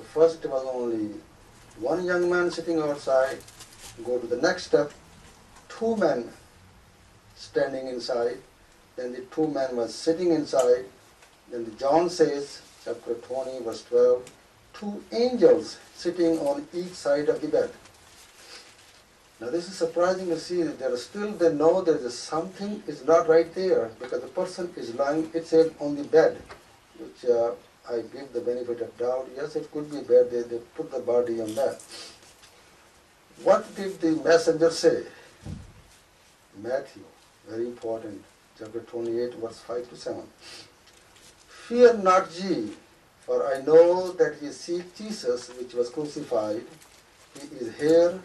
So first it was only one young man sitting outside. Go to the next step, two men standing inside. Then the two men was sitting inside. Then John says, chapter 20, verse 12, two angels sitting on each side of the bed. Now this is surprising to see that they know there is something is not right there because the person is lying, it says, on the bed, which I give the benefit of doubt. Yes, it could be bed, they put the body on that. What did the messenger say? Matthew, very important, chapter 28, verse 5 to 7. Fear not ye, for I know that ye seek Jesus, which was crucified. He is here,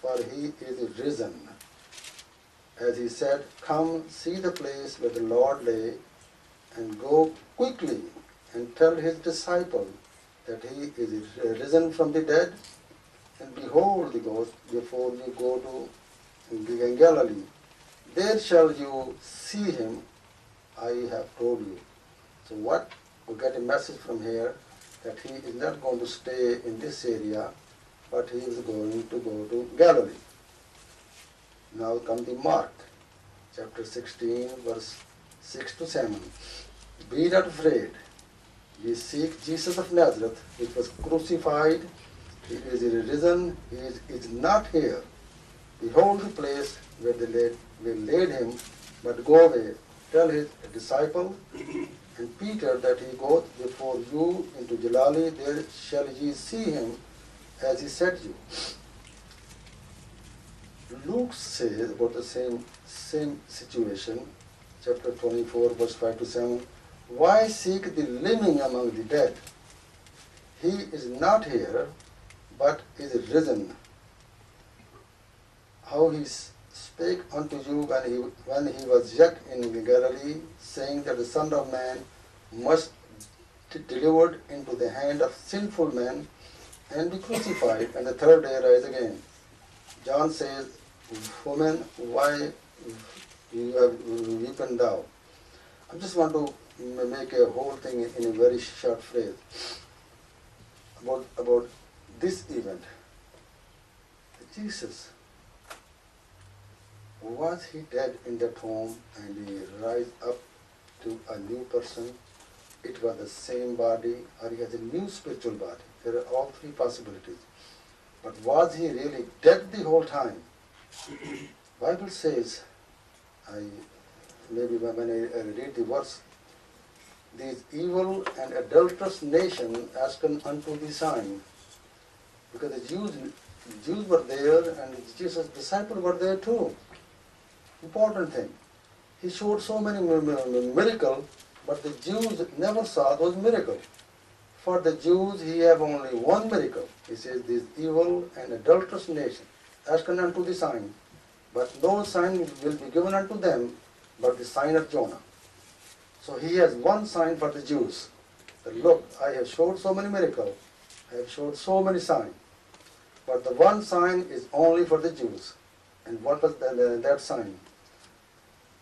for he is risen. As he said, come see the place where the Lord lay, and go quickly and tell his disciple that he is risen from the dead, and behold the ghost before you go to Galilee. There shall you see him, I have told you. So what? We get a message from here that he is not going to stay in this area, but he is going to go to Galilee. Now come to Mark, chapter 16, verse 6 to 7. Be not afraid. Ye seek Jesus of Nazareth, which was crucified. He is risen. He is not here. Behold the place where they laid him, but go away. Tell his disciple and Peter that he goeth before you into Galilee. There shall ye see him, as he said you. Luke says about the same situation, chapter 24, verse 5 to 7. Why seek the living among the dead? He is not here, but is risen. How he spake unto you when he was yet in Galilee, saying that the Son of Man must be delivered into the hand of sinful men and be crucified, and the third day rise again. John says, woman, why you have weeping thou? I just want to make a whole thing in a very short phrase about this event. Jesus, was he dead in that home and he rise up to a new person? It was the same body, or he has a new spiritual body. There are all three possibilities. But was he really dead the whole time? Bible says, maybe when I read the verse, these evil and adulterous nation asked unto the sign. Because the Jews were there and Jesus' disciples were there too. Important thing. He showed so many miracles, but the Jews never saw those miracles. For the Jews, he have only one miracle. He says, this evil and adulterous nation ask unto the sign, but no sign will be given unto them but the sign of Jonah. So he has one sign for the Jews. That, look, I have showed so many miracles, I have showed so many signs, but the one sign is only for the Jews. And what was that sign?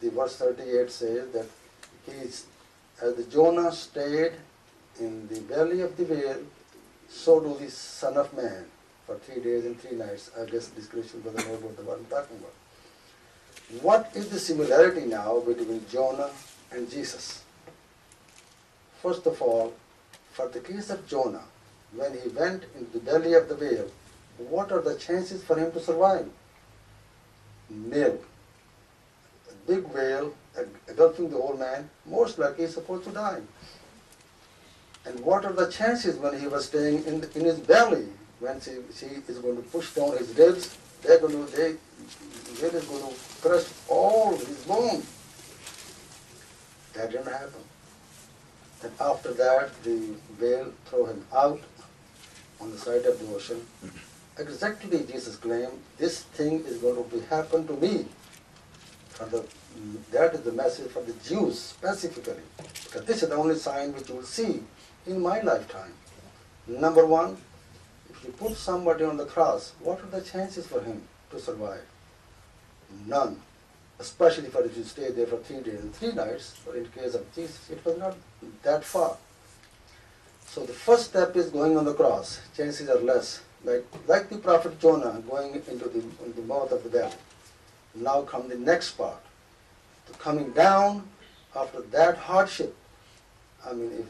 The verse 38 says that as the Jonah stayed in the belly of the whale, so do the Son of Man for 3 days and 3 nights. I guess description doesn't know about the one I'm talking about. What is the similarity now between Jonah and Jesus? First of all, for the case of Jonah, when he went into the belly of the whale, what are the chances for him to survive? Nil. A big whale engulfing the whole man, most likely he's supposed to die. And what are the chances when he was staying in his belly? When she is going to push down his ribs, the whale is going to crush all his bones. That didn't happen. And after that, the whale threw him out on the side of the ocean. Exactly, Jesus claimed, this thing is going to happen to me. That is the message for the Jews specifically. Because this is the only sign which you will see in my lifetime. Number one, if you put somebody on the cross, what are the chances for him to survive? None. Especially for if you stay there for 3 days and 3 nights, but in case of Jesus, it was not that far. So the first step is going on the cross. Chances are less. Like the prophet Jonah going into the mouth of the belly. Now come the next part. The coming down after that hardship. I mean,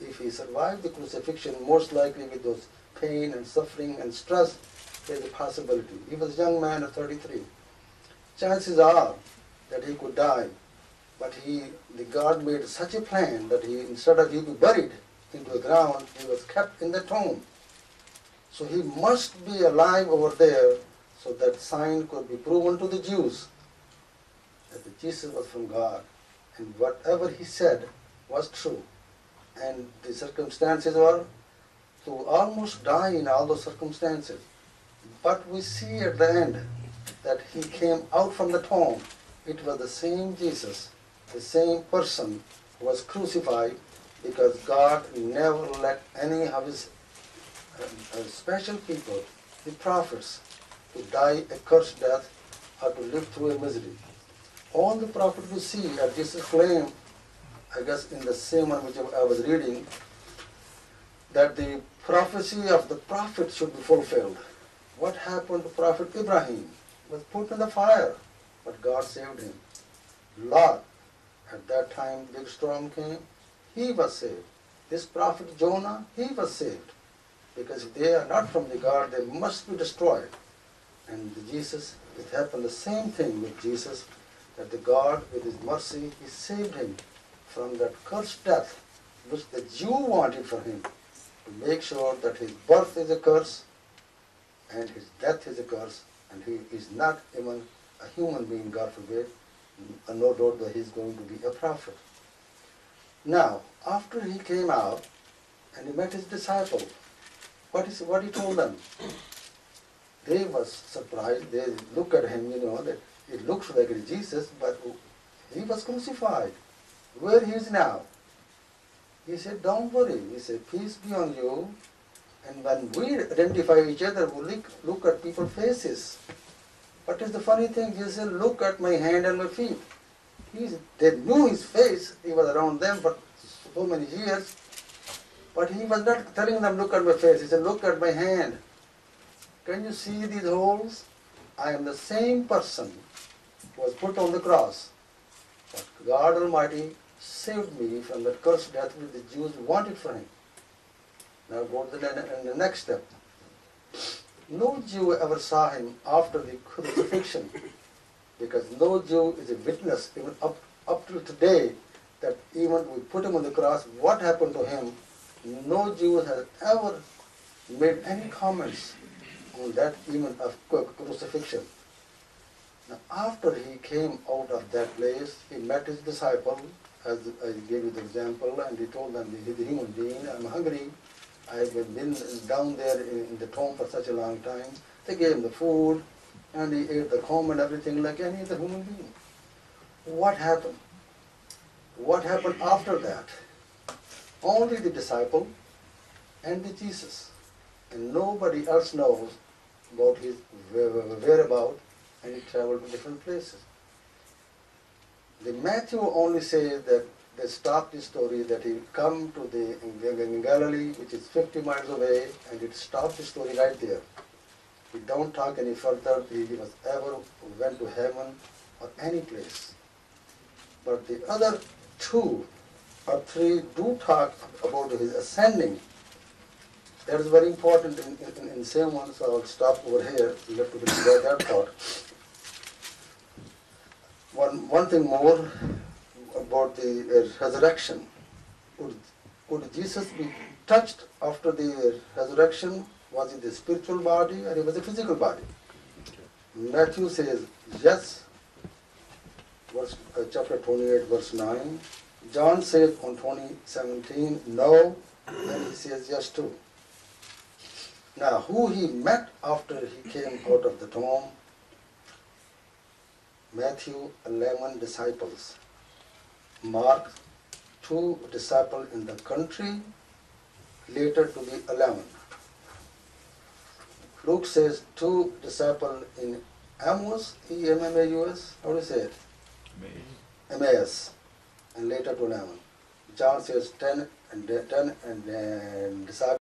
if he survived the crucifixion, most likely with those pain and suffering and stress, there's a possibility. He was a young man at 33. Chances are that he could die, but the God made such a plan that instead of he be buried into the ground, he was kept in the tomb. So he must be alive over there, so that sign could be proven to the Jews that Jesus was from God, and whatever he said was true. And the circumstances were to almost die in all those circumstances. But we see at the end that he came out from the tomb. It was the same Jesus, the same person who was crucified, because God never let any of his special people, the prophets, to die a cursed death or to live through a misery. All the prophets we see, as Jesus claimed, I guess in the same one which I was reading, that the prophecy of the prophet should be fulfilled. What happened to Prophet Ibrahim? He was put in the fire, but God saved him. Lot, at that time big storm came, he was saved. This prophet Jonah, he was saved. Because if they are not from the God, they must be destroyed. And Jesus, it happened the same thing with Jesus, that the God, with his mercy, he saved him from that cursed death, which the Jew wanted for him, to make sure that his birth is a curse, and his death is a curse, and he is not even a human being, God forbid, and no doubt that he is going to be a prophet. Now, after he came out, and he met his disciples, what he told them? They was surprised. They look at him, that it looks like it's Jesus, but he was crucified. Where he is now? He said, don't worry. He said, peace be on you. And when we identify each other, we look at people's faces. What is the funny thing? Jesus said, look at my hand and my feet. They knew his face. He was around them for so many years. But he was not telling them, look at my face. He said, look at my hand. Can you see these holes? I am the same person who was put on the cross. But God Almighty saved me from that cursed death which the Jews wanted for him. Now go to the next step. No Jew ever saw him after the crucifixion, because no Jew is a witness, even up till today, that even we put him on the cross, what happened to him? No Jew has ever made any comments on that, even of crucifixion. Now, after he came out of that place, he met his disciple, as I gave you the example, and he told them, he's a human being, I'm hungry, I've been down there in the tomb for such a long time. They gave him the food, and he ate the comb and everything like any other human being. What happened? What happened after that? Only the disciple and the Jesus. And nobody else knows about his whereabouts, and he traveled to different places. The Matthew only says that they stopped the story that he come to in Galilee, which is 50 miles away, and it stopped the story right there. We don't talk any further. He was ever went to heaven or any place. But the other 2 or 3 do talk about his ascending. That is very important in the same one, so I'll stop over here. You have to get that thought. One thing more about the resurrection. Could Jesus be touched after the resurrection? Was it the spiritual body or it was a physical body? Matthew says yes, chapter 28, verse 9. John says on 20:17, no, and he says yes too. Now, who he met after he came out of the tomb? Matthew, 11 disciples. Mark, 2 disciples in the country, later to be 11. Luke says 2 disciples in Emmaus, E-M-M-A-U-S, how do you say it? Emmaus, and later to 11. John says 10 and disciples